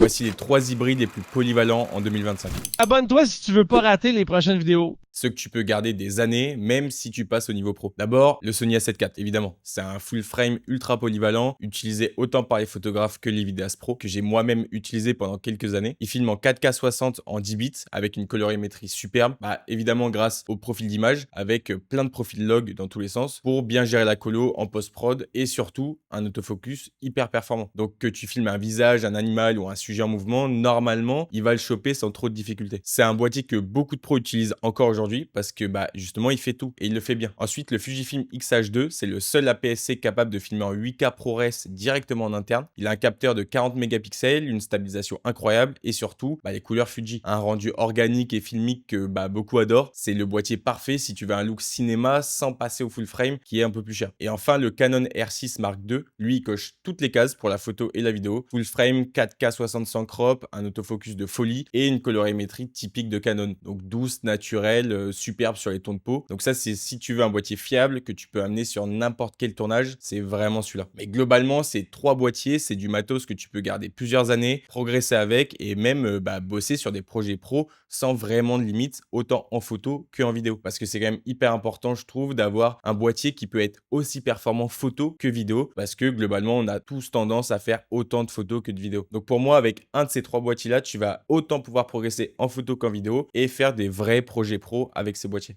voici les 3 hybrides les plus polyvalents en 2025. Abonne-toi si tu veux pas rater les prochaines vidéos. Ceux que tu peux garder des années, même si tu passes au niveau pro. D'abord, le Sony A7 IV, évidemment. C'est un full frame ultra polyvalent, utilisé autant par les photographes que les vidéastes pro, que j'ai moi-même utilisé pendant quelques années. Il filme en 4K 60 en 10 bits, avec une colorimétrie superbe, évidemment grâce au profil d'image, avec plein de profils log dans tous les sens, pour bien gérer la colo en post-prod, et surtout, un autofocus hyper performant. Donc que tu filmes un visage, un animal ou un sujet en mouvement, normalement, il va le choper sans trop de difficultés. C'est un boîtier que beaucoup de pros utilisent encore aujourd'hui, parce que justement il fait tout et il le fait bien. Ensuite, le Fujifilm X-H2, c'est le seul APS-C capable de filmer en 8K ProRes directement en interne. Il a un capteur de 40 mégapixels, une stabilisation incroyable et surtout les couleurs Fuji. Un rendu organique et filmique que beaucoup adorent. C'est le boîtier parfait si tu veux un look cinéma sans passer au full frame qui est un peu plus cher. Et enfin, le Canon R6 Mark II, lui il coche toutes les cases pour la photo et la vidéo. Full frame, 4K 60 sans crop, un autofocus de folie et une colorimétrie typique de Canon. Donc douce, naturelle, superbe sur les tons de peau. Donc ça, c'est si tu veux un boîtier fiable que tu peux amener sur n'importe quel tournage, c'est vraiment celui-là. Mais globalement, ces 3 boîtiers, c'est du matos que tu peux garder plusieurs années, progresser avec et même bosser sur des projets pro sans vraiment de limite, autant en photo qu'en vidéo. Parce que c'est quand même hyper important, je trouve, d'avoir un boîtier qui peut être aussi performant photo que vidéo, parce que globalement, on a tous tendance à faire autant de photos que de vidéos. Donc pour moi, avec un de ces 3 boîtiers-là, tu vas autant pouvoir progresser en photo qu'en vidéo et faire des vrais projets pro avec ces boîtiers.